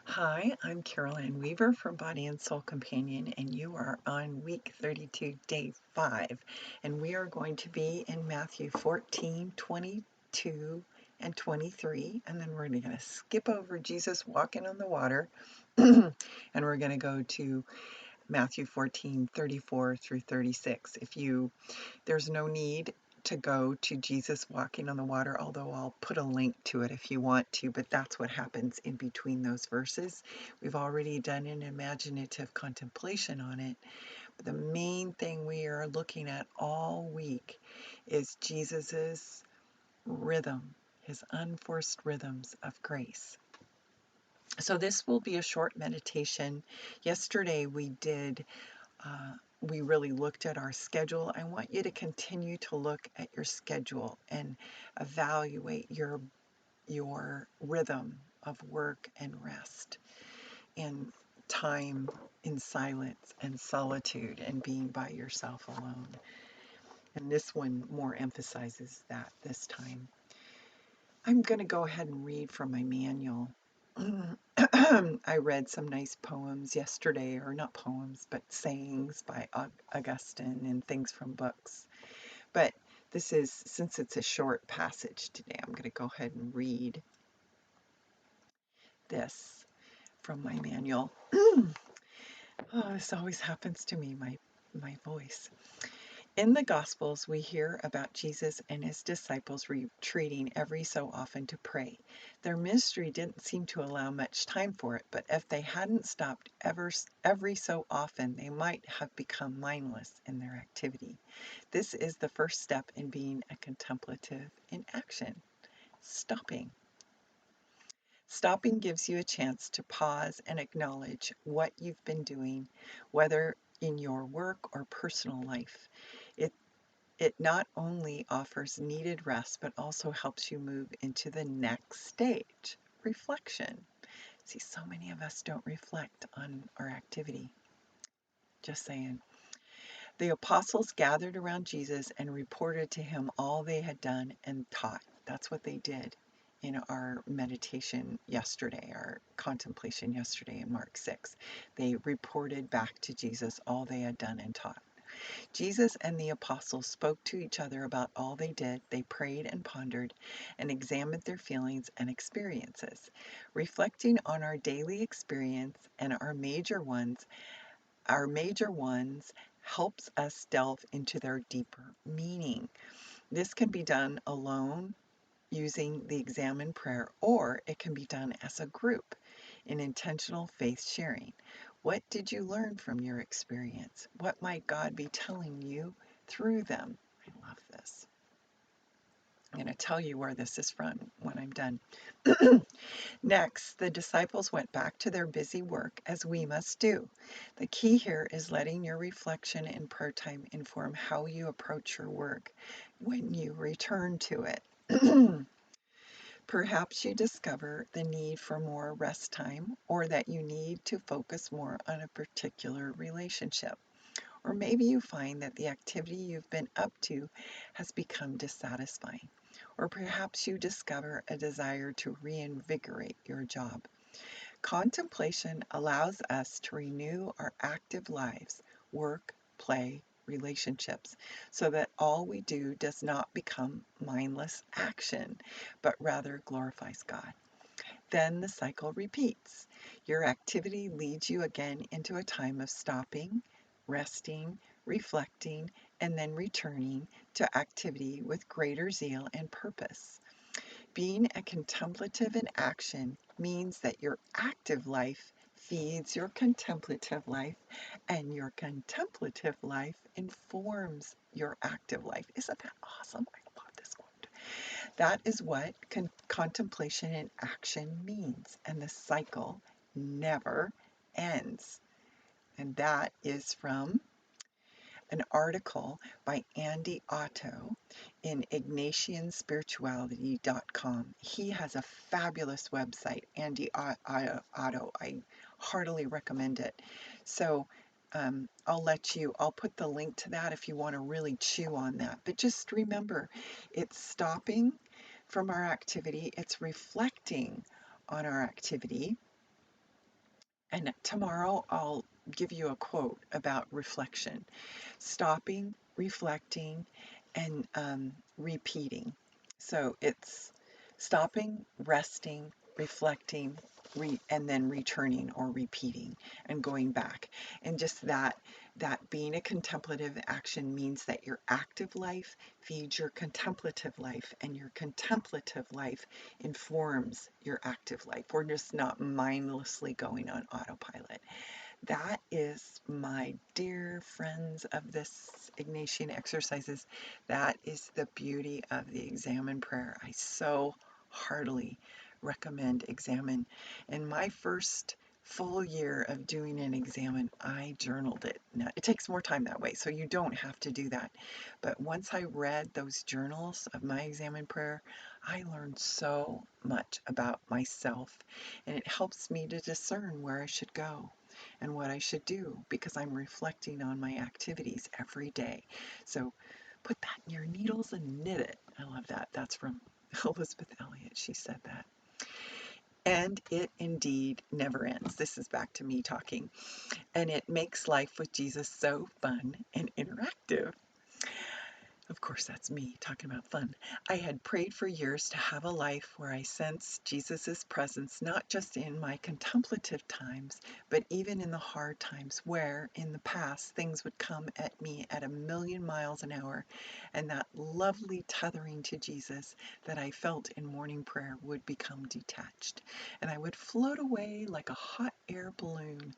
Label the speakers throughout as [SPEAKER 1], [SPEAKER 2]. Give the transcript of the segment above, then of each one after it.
[SPEAKER 1] Hi, I'm Caroline Weaver from Body and Soul Companion, and you are on week 32, day 5. And we are going to be in Matthew 14, 22, and 23. And then we're going to skip over Jesus walking on the water, and we're going to go to Matthew 14, 34 through 36. There's no need to go to Jesus walking on the water, although I'll put a link to it if you want to, but that's what happens in between those verses. We've already done an imaginative contemplation on it, but the main thing we are looking at all week is Jesus's rhythm, his unforced rhythms of grace. So this will be a short meditation. Yesterday we really looked at our schedule. I want you to continue to look at your schedule and evaluate your rhythm of work and rest and time in silence and solitude and being by yourself alone. And this one more emphasizes that this time. I'm going to go ahead and read from my manual. I read some nice poems yesterday, or not poems, but sayings by Augustine and things from books. But since it's a short passage today, I'm going to go ahead and read this from my manual. Oh, this always happens to me, my voice. In the Gospels, we hear about Jesus and his disciples retreating every so often to pray. Their ministry didn't seem to allow much time for it, but if they hadn't stopped every so often, they might have become mindless in their activity. This is the first step in being a contemplative in action, stopping. Stopping gives you a chance to pause and acknowledge what you've been doing, whether in your work or personal life. It not only offers needed rest, but also helps you move into the next stage, reflection. See, so many of us don't reflect on our activity. Just saying. The apostles gathered around Jesus and reported to him all they had done and taught. That's what they did in our meditation yesterday, our contemplation yesterday in Mark 6. They reported back to Jesus all they had done and taught. Jesus and the apostles spoke to each other about all they did. They prayed and pondered and examined their feelings and experiences. Reflecting on our daily experience and our major ones helps us delve into their deeper meaning. This can be done alone using the examined prayer, or it can be done as a group in intentional faith sharing. What did you learn from your experience? What might God be telling you through them? I love this. I'm going to tell you where this is from when I'm done. Next, the disciples went back to their busy work, as we must do. The key here is letting your reflection and prayer time inform how you approach your work when you return to it. Perhaps you discover the need for more rest time, or that you need to focus more on a particular relationship. Or maybe you find that the activity you've been up to has become dissatisfying. Or perhaps you discover a desire to reinvigorate your job. Contemplation allows us to renew our active lives, work, play, relationships, so that all we do does not become mindless action, but rather glorifies God. Then the cycle repeats. Your activity leads you again into a time of stopping, resting, reflecting, and then returning to activity with greater zeal and purpose. Being a contemplative in action means that your active life feeds your contemplative life, and your contemplative life informs your active life. Isn't that awesome? I love this quote. That is what contemplation in action means, and the cycle never ends. And that is from an article by Andy Otto in IgnatianSpirituality.com. He has a fabulous website, Andy Otto. I heartily recommend it. So I'll put the link to that if you want to really chew on that. But just remember, it's stopping from our activity, it's reflecting on our activity, And tomorrow I'll give you a quote about reflection, stopping, reflecting, and repeating. So it's stopping, resting, reflecting, and then returning or repeating and going back. And just that being a contemplative action means that your active life feeds your contemplative life, and your contemplative life informs your active life. We're just not mindlessly going on autopilot. That is, my dear friends of this Ignatian exercises, that is the beauty of the Examen prayer. I so heartily recommend Examen. In my first full year of doing an Examen, I journaled it. Now, it takes more time that way, so you don't have to do that. But once I read those journals of my Examen prayer, I learned so much about myself, and it helps me to discern where I should go and what I should do, because I'm reflecting on my activities every day. So put that in your needles and knit it. I love that. That's from Elizabeth Elliot. She said that. And it indeed never ends. This is back to me talking. And it makes life with Jesus so fun and interactive. Of course, that's me talking about fun. I had prayed for years to have a life where I sense Jesus' presence, not just in my contemplative times, but even in the hard times where, in the past, things would come at me at 1,000,000 miles an hour, and that lovely tethering to Jesus that I felt in morning prayer would become detached, and I would float away like a hot air balloon.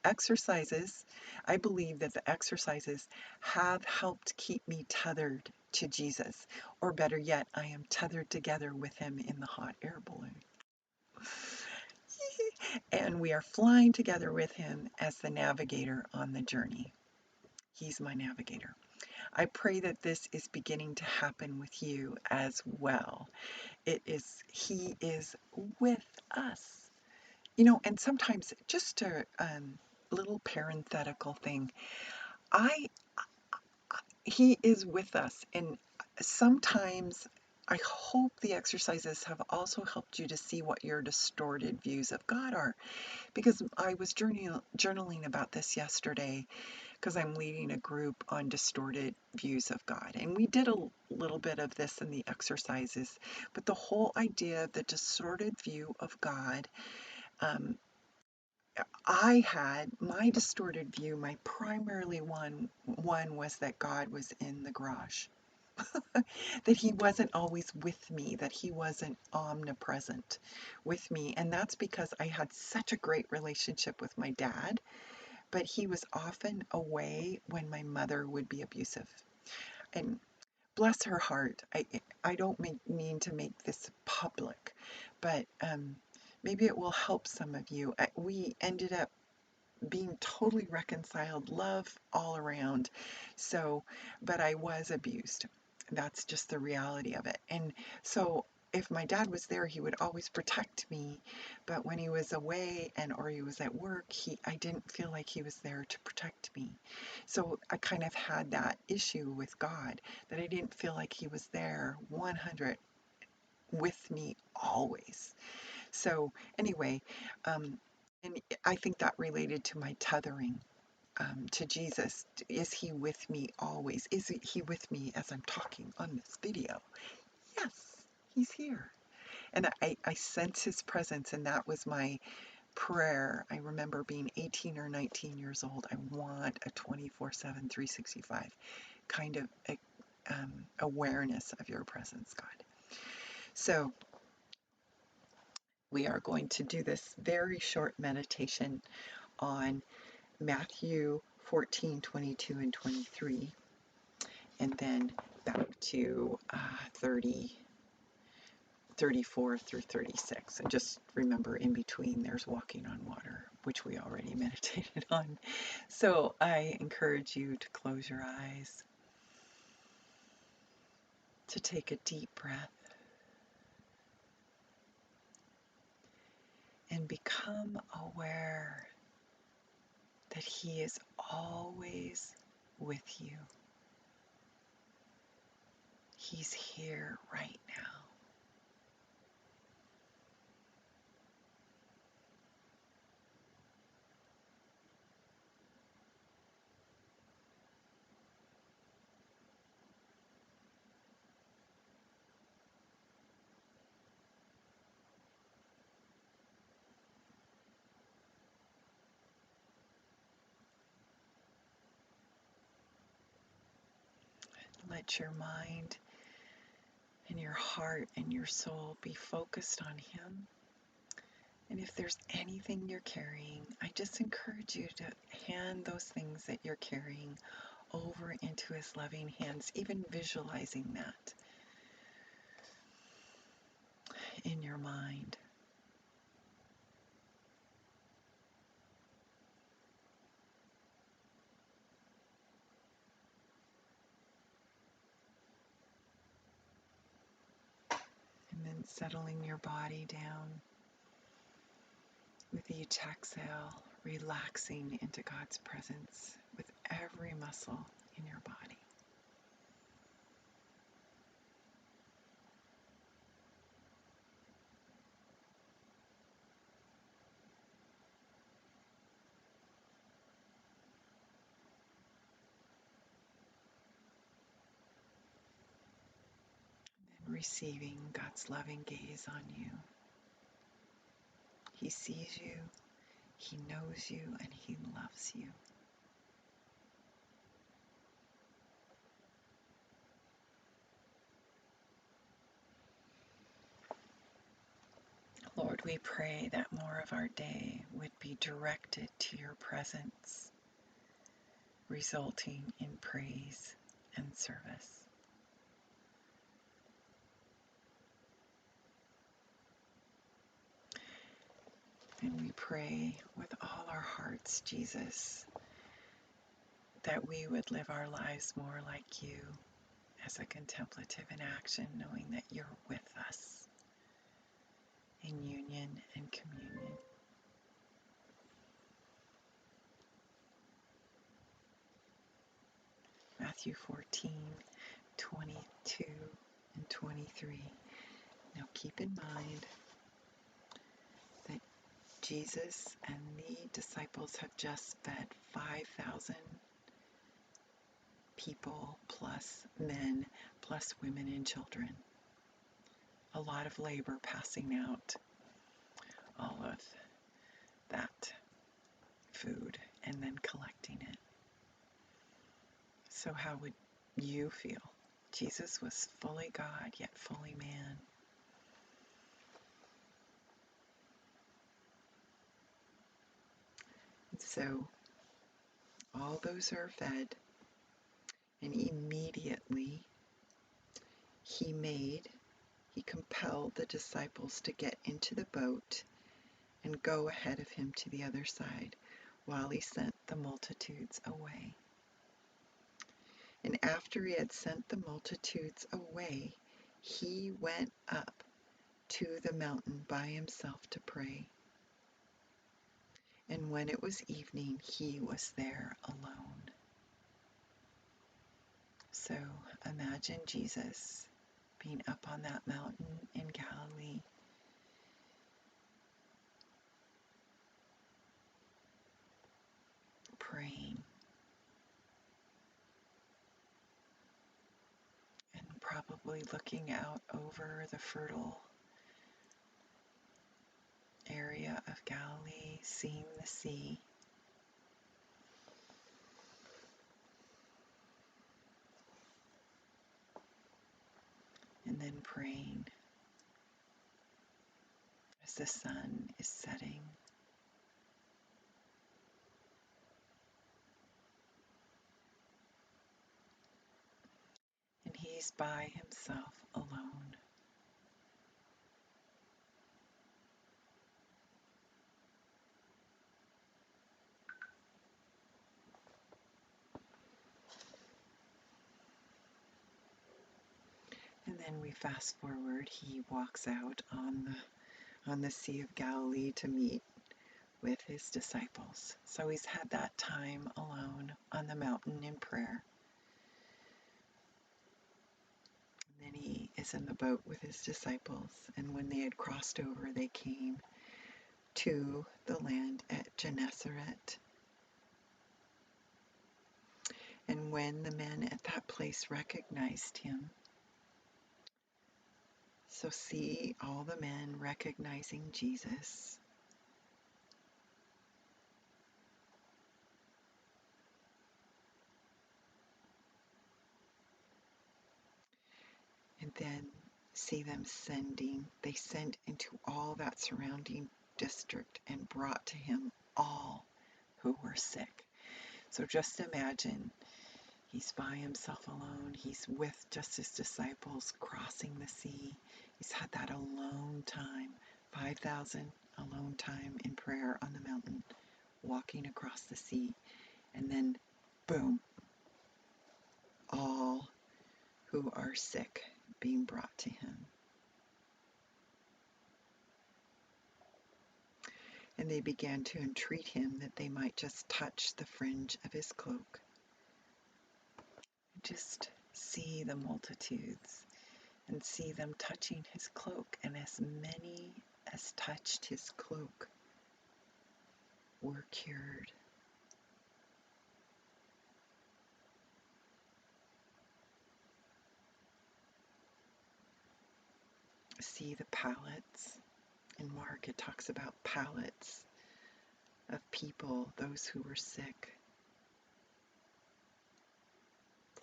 [SPEAKER 1] Exercises, I believe that the exercises have helped keep me tethered to Jesus, or better yet, I am tethered together with him in the hot air balloon. And we are flying together with him as the navigator on the journey. He's my navigator. I pray that this is beginning to happen with you as well. He is with us. And sometimes, just a little parenthetical thing, I he is with us, and sometimes I hope the exercises have also helped you to see what your distorted views of God are, because I was journaling about this yesterday, because I'm leading a group on distorted views of God, and we did a little bit of this in the exercises, but the whole idea of the distorted view of God, um, I had my distorted view. My primarily one was that God was in the garage, that he wasn't always with me, that he wasn't omnipresent with me. And that's because I had such a great relationship with my dad, but he was often away when my mother would be abusive. And bless her heart, I don't mean to make this public, but maybe it will help some of you. We ended up being totally reconciled, love all around. So, but I was abused. That's just the reality of it. And so if my dad was there, he would always protect me, but when he was away and or he was at work, I didn't feel like he was there to protect me. So I kind of had that issue with God, that I didn't feel like he was there 100 with me always. So anyway, um, and I think that related to my tethering to Jesus. Is he with me always? Is he with me as I'm talking on this video? Yes, he's here. And I sense his presence, and that was my prayer. I remember being 18 or 19 years old. I want a 24/7, 365 kind of awareness of your presence, God. So we are going to do this very short meditation on Matthew 14:22 and 23, and then back to 34 through 36. And just remember, in between, there's walking on water, which we already meditated on. So I encourage you to close your eyes, to take a deep breath, and become aware that he is always with you. He's here right now. Let your mind and your heart and your soul be focused on Him. And if there's anything you're carrying, I just encourage you to hand those things that you're carrying over into His loving hands, even visualizing that in your mind. And then settling your body down with each exhale, relaxing into God's presence with every muscle in your body. And receiving God's loving gaze on you. He sees you, He knows you, and He loves you. Lord, we pray that more of our day would be directed to your presence, resulting in praise and service. And we pray with all our hearts, Jesus, that we would live our lives more like you as a contemplative in action, knowing that you're with us in union and communion. Matthew 14:22 and 23. Now keep in mind that Jesus and the disciples have just fed 5,000 people, plus men, plus women and children. A lot of labor passing out all of that food and then collecting it. So how would you feel? Jesus was fully God, yet fully man. And so all those are fed, and immediately he compelled the disciples to get into the boat and go ahead of him to the other side while he sent the multitudes away. And after he had sent the multitudes away, he went up to the mountain by himself to pray. And when it was evening, he was there alone. So imagine Jesus being up on that mountain in Galilee, praying, and probably looking out over the fertile area of Galilee, seeing the sea. And then praying as the sun is setting. And he's by himself alone. And then we fast forward, he walks out on the Sea of Galilee to meet with his disciples. So he's had that time alone on the mountain in prayer. And then he is in the boat with his disciples. And when they had crossed over, they came to the land at Gennesaret. And when the men at that place recognized him, so see all the men recognizing Jesus. And then see them sending, they sent into all that surrounding district and brought to him all who were sick. So just imagine he's by himself alone. He's with just his disciples crossing the sea. He's had that alone time, 5,000 alone time in prayer on the mountain, walking across the sea. And then, boom, all who are sick being brought to him. And they began to entreat him that they might just touch the fringe of his cloak. Just see the multitudes and see them touching his cloak, and as many as touched his cloak were cured. See the pallets. In Mark, it talks about pallets of people, those who were sick,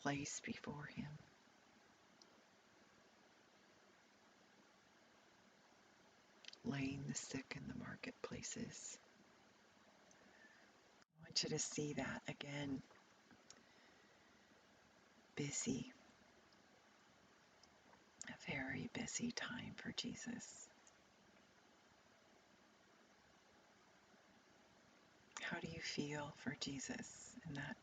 [SPEAKER 1] placed before him. Laying the sick in the marketplaces. I want you to see that again. Busy. A very busy time for Jesus. How do you feel for Jesus in that?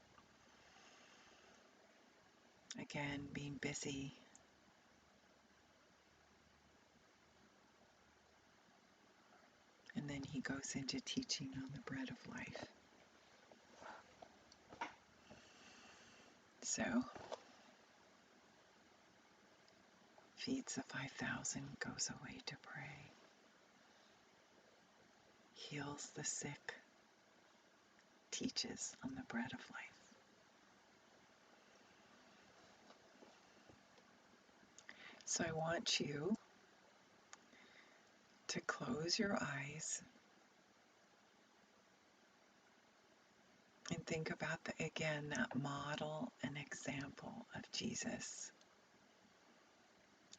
[SPEAKER 1] Again, being busy. And then he goes into teaching on the bread of life. So, feeds the 5,000, goes away to pray. Heals the sick, teaches on the bread of life. So I want you to close your eyes and think about, again, that model and example of Jesus,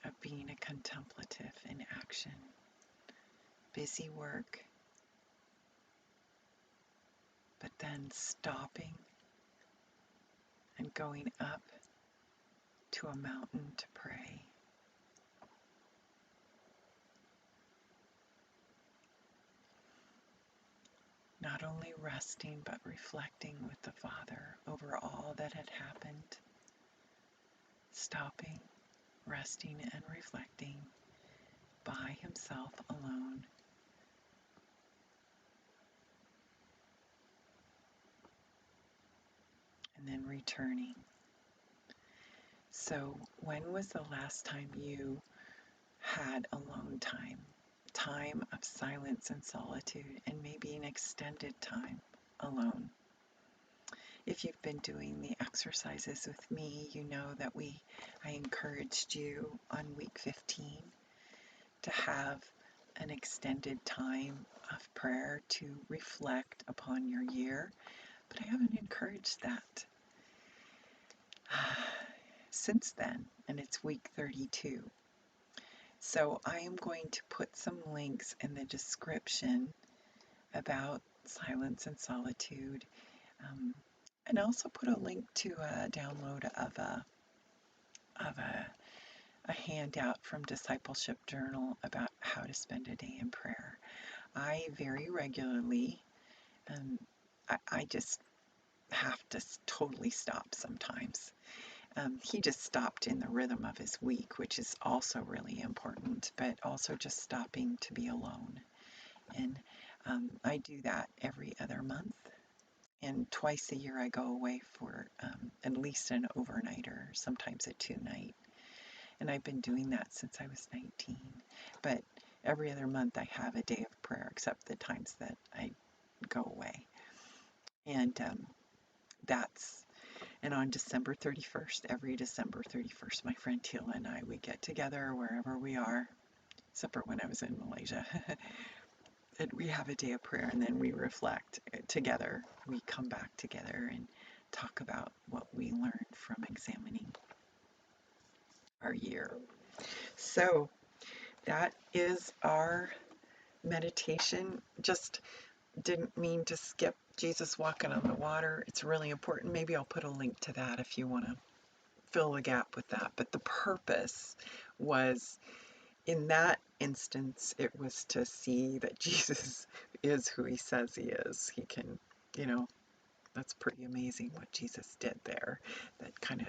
[SPEAKER 1] of being a contemplative in action. Busy work, but then stopping and going up to a mountain to pray. Not only resting, but reflecting with the Father over all that had happened. Stopping, resting, and reflecting by himself alone. And then returning. So, when was the last time you had alone time? Time of silence and solitude, and maybe an extended time alone. If you've been doing the exercises with me, you know that I encouraged you on week 15 to have an extended time of prayer to reflect upon your year, but I haven't encouraged that since then, and it's week 32. So I am going to put some links in the description about silence and solitude, and also put a link to a download of a handout from Discipleship Journal about how to spend a day in prayer. I very regularly, I just have to totally stop sometimes. He just stopped in the rhythm of his week, which is also really important, but also just stopping to be alone. And I do that every other month. And twice a year I go away for at least an overnighter, sometimes a 2-night. And I've been doing that since I was 19. But every other month I have a day of prayer, except the times that I go away. And and on December 31st, every December 31st, my friend Tila and I, we get together wherever we are, except for when I was in Malaysia. And we have a day of prayer, and then we reflect together. We come back together and talk about what we learned from examining our year. So that is our meditation. Just didn't mean to skip Jesus walking on the water. It's really important. Maybe I'll put a link to that if you want to fill the gap with that. But the purpose was, in that instance, it was to see that Jesus is who he says he is. He can, you know, that's pretty amazing what Jesus did there. That kind of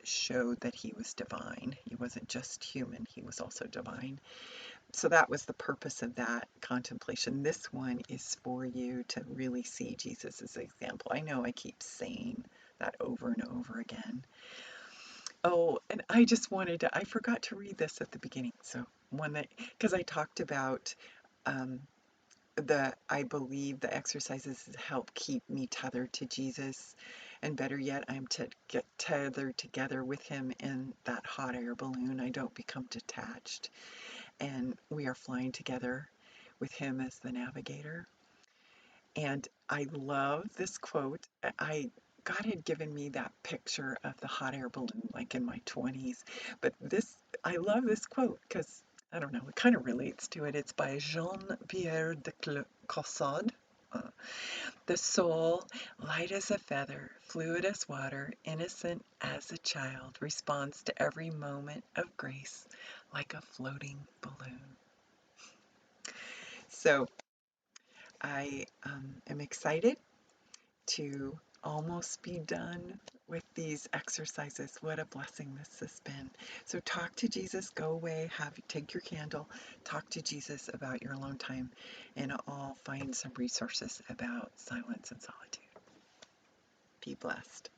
[SPEAKER 1] showed that he was divine. He wasn't just human, he was also divine. So that was the purpose of that contemplation. This one is for you to really see Jesus as an example. I know I keep saying that over and over again. Oh, and I just wanted to, I forgot to read this at the beginning. So one that, because I talked about um, I believe the exercises help keep me tethered to Jesus. And better yet, I'm to get tethered together with him in that hot air balloon. I don't become detached. And we are flying together with him as the navigator. And I love this quote. God had given me that picture of the hot air balloon like in my 20s. But I love this quote because, I don't know, it kind of relates to it. It's by Jean-Pierre de Caussade. Uh, the soul, light as a feather, fluid as water, innocent as a child, responds to every moment of grace like a floating balloon. So I am excited to almost be done with these exercises. What a blessing this has been. So talk to Jesus, go away, take your candle, talk to Jesus about your alone time, and I'll find some resources about silence and solitude. Be blessed.